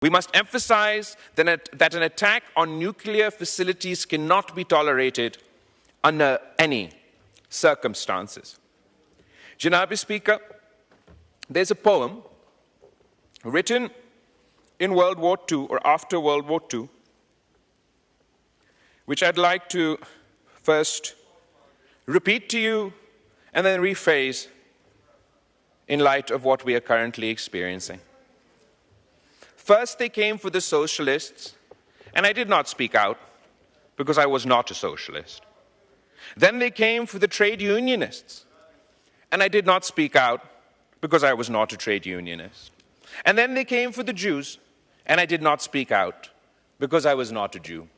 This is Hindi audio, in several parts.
We must emphasize that an attack on nuclear facilities cannot be tolerated under any circumstances. Janab Speaker, there's a poem written in World War II or after World War II, which I'd like to first repeat to you and then rephrase in light of what we are currently experiencing. First, they came for the socialists, and I did not speak out because I was not a socialist. Then they came for the trade unionists, and I did not speak out because I was not a trade unionist. And then they came for the Jews, and I did not speak out because I was not a Jew.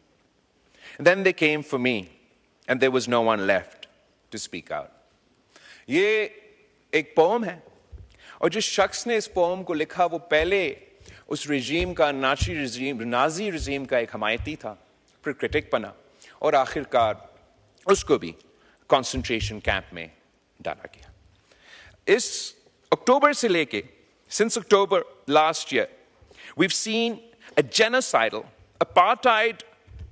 And then they came for me, and there was no one left to speak out. ये एक पोम है, और जिस शख्स ने इस पोम को लिखा वो पहले उस रिजीम का नाजी रिजीम का एक हमायती था, फिर क्रिटिक बना और आखिरकार उसको भी कंसंट्रेशन कैंप में डाला गया. इस अक्टूबर से लेके, since October last year, we've seen a genocidal, apartheid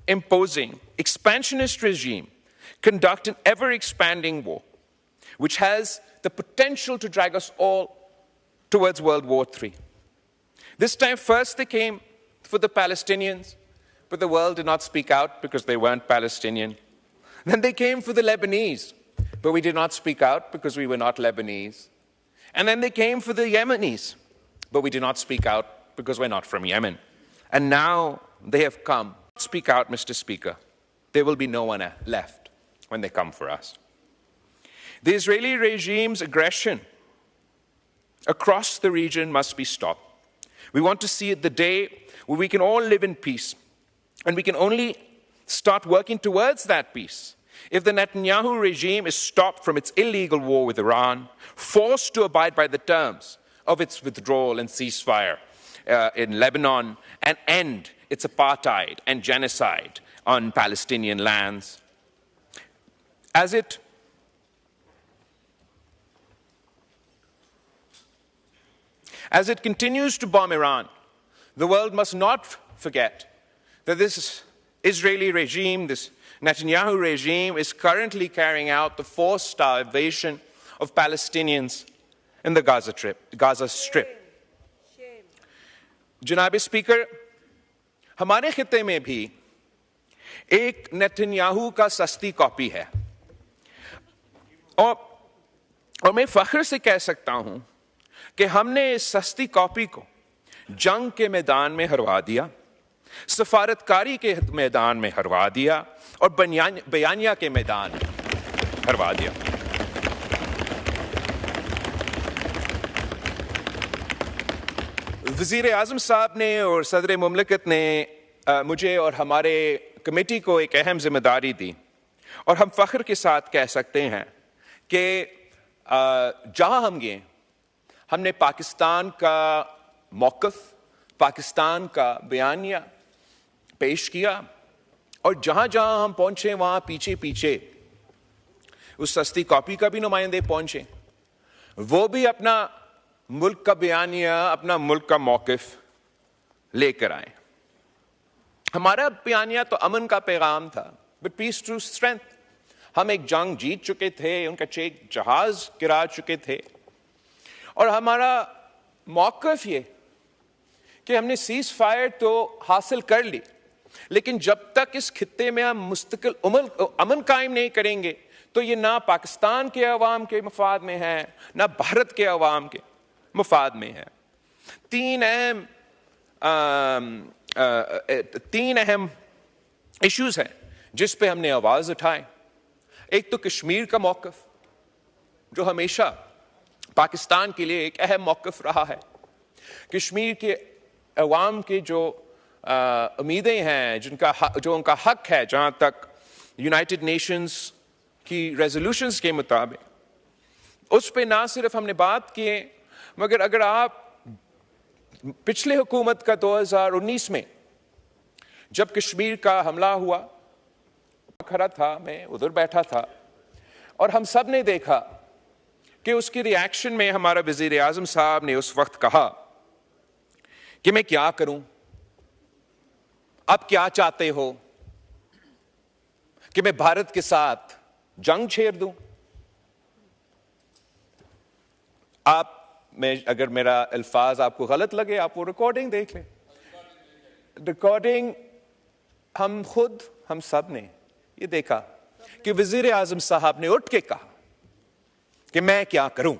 imposing, expansionist regime conduct an ever-expanding war, which has the potential to drag us all towards World War III. This time, first they came for the Palestinians, but the world did not speak out because they weren't Palestinian. Then they came for the Lebanese, but we did not speak out because we were not Lebanese. And then they came for the Yemenis, but we did not speak out because we're not from Yemen. And now they have come. Speak out, Mr. Speaker. There will be no one left when they come for us. The Israeli regime's aggression across the region must be stopped. We want to see the day where we can all live in peace, and we can only start working towards that peace if the Netanyahu regime is stopped from its illegal war with Iran, forced to abide by the terms of its withdrawal and ceasefire in Lebanon, and end its apartheid and genocide on Palestinian lands. As it continues to bomb Iran, the world must not forget that this Israeli regime, this Netanyahu regime, is currently carrying out the forced starvation of Palestinians in the Gaza Strip. जनाब स्पीकर, हमारे खित्ते में भी एक नेतन्याहू का सस्ती कॉपी है, और मैं फख्र से कह सकता हूं कि हमने इस सस्ती कॉपी को जंग के मैदान में हरवा दिया, सफारतकारी के मैदान में हरवा दिया और बयानिया के मैदान में हरवा दिया. वज़ीर आज़म साहब ने और सदर मुमलिकत ने मुझे और हमारे कमेटी को एक अहम जिम्मेदारी दी, और हम फख्र के साथ कह सकते हैं कि जहां हम गए हमने पाकिस्तान का मौक़िफ़, पाकिस्तान का बयानिया पेश किया, और जहां जहां हम पहुंचे वहां पीछे पीछे उस सस्ती कॉपी का भी नुमाइंदे पहुंचे. वो भी अपना मुल्क का बयानिया, अपना मुल्क का मौक़िफ़ लेकर आए. हमारा बयानिया तो अमन का पैगाम था, बट पीस थ्रू स्ट्रेंथ. हम एक जंग जीत चुके थे, उनका 6 जहाज गिरा चुके थे, और हमारा मौक़िफ़ ये कि हमने सीज़ फायर तो हासिल कर ली, लेकिन जब तक इस खित्ते में हम मुस्तकिल अमन कायम नहीं करेंगे तो ये ना पाकिस्तान के अवाम के मफाद में है, ना भारत के अवाम के मफाद में है. 3 अहम इश्यूज हैं जिस पे हमने आवाज उठाए. एक तो कश्मीर का मौक़िफ़, जो हमेशा पाकिस्तान के लिए एक अहम मौक़िफ़ रहा है. कश्मीर के अवाम के जो उम्मीदें हैं, जो उनका हक है, जहाँ तक यूनाइटेड नेशंस की रेजोल्यूशंस के मुताबिक, उस पे ना सिर्फ हमने बात किए, मगर अगर आप पिछले हुकूमत का 2019 में जब कश्मीर का हमला हुआ, खड़ा था, मैं उधर बैठा था, और हम सब ने देखा कि उसकी रिएक्शन में हमारा वज़ीर आज़म साहब ने उस वक्त कहा कि मैं क्या करूं, आप क्या चाहते हो कि मैं भारत के साथ जंग छेड़ दूं? अगर मेरा अल्फाज आपको गलत लगे, आप वो रिकॉर्डिंग देख लें। रिकॉर्डिंग हम सब ने ये देखा कि वजीर आजम साहब ने उठ के कहा कि मैं क्या करूं,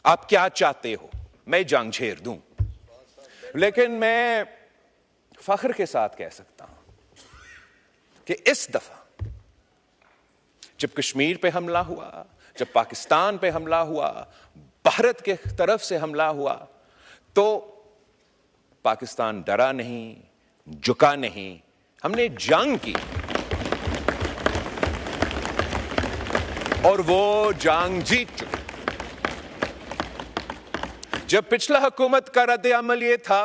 आप क्या चाहते हो, मैं जंग छेड़ दूं। लेकिन मैं फख्र के साथ कह सकता हूं कि इस दफा जब कश्मीर पे हमला हुआ, जब पाकिस्तान पे हमला हुआ, भारत के तरफ से हमला हुआ, तो पाकिस्तान डरा नहीं, झुका नहीं, हमने जंग की और वो जंग जीत चुके। जब पिछला हुकूमत का रद्द अमल ये था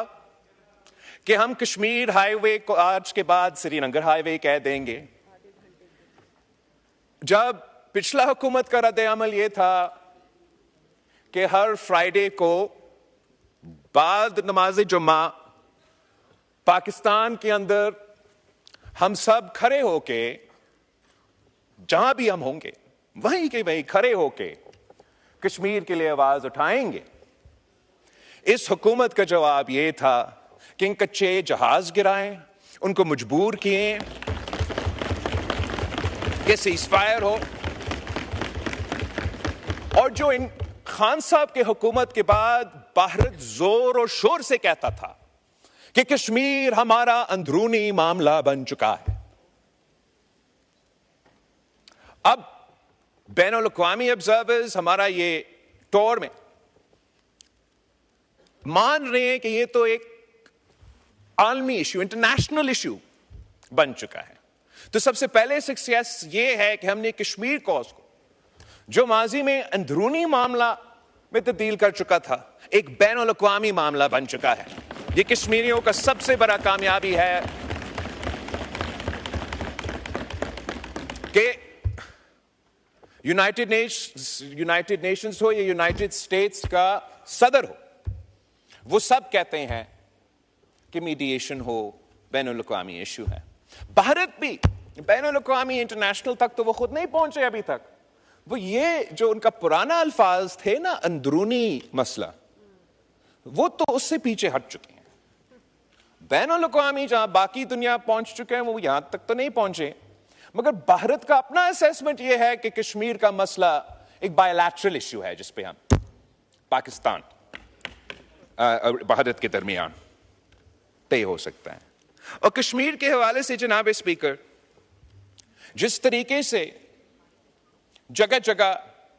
कि हम कश्मीर हाईवे को आज के बाद श्रीनगर हाईवे कह देंगे, जब पिछला हुकूमत का रद्द अमल ये था कि हर फ्राइडे को बाद नमाज जुम्मा पाकिस्तान के अंदर हम सब खड़े होके, जहां भी हम होंगे वहीं के वहीं खड़े होके कश्मीर के लिए आवाज उठाएंगे। इस हुकूमत का जवाब यह था कि इन कच्चे जहाज गिराएं, उनको मजबूर किए कि सीज़फायर हो। और जो इन खान साहब के हुकूमत के बाद भारत जोर और शोर से कहता था कि कश्मीर हमारा अंदरूनी मामला बन चुका है, अब बैनुल अक़वामी ऑब्जर्वर्स हमारा ये टोर में मान रहे हैं कि ये तो एक आलमी इशू, इंटरनेशनल इशू बन चुका है। तो सबसे पहले सक्सेस ये है कि हमने कश्मीर कॉज को, जो माजी में अंदरूनी मामला में तब्दील कर चुका था, एक बैनुल अक़वामी मामला बन चुका है। ये कश्मीरियों का सबसे बड़ा कामयाबी है कि यूनाइटेड नेशंस हो या यूनाइटेड स्टेट्स का सदर हो, वो सब कहते हैं कि मीडिएशन हो, बैनुल अक़वामी इशू है। भारत भी बैनुल अक़वामी इंटरनेशनल तक तो वो खुद नहीं पहुंचे अभी तक। वो ये जो उनका पुराना अल्फाज थे ना, अंदरूनी मसला, वो तो उससे पीछे हट चुके हैं। बैनुल अक़वामी जहां बाकी दुनिया पहुंच चुके हैं, वो यहां तक तो नहीं पहुंचे। मगर भारत का अपना असेसमेंट यह है कि कश्मीर का मसला एक बायलैटरल इशू है, जिसपे हम पाकिस्तान और भारत के दरमियान तय हो सकता है। और कश्मीर के हवाले से जनाब स्पीकर, जिस तरीके से जगह जगह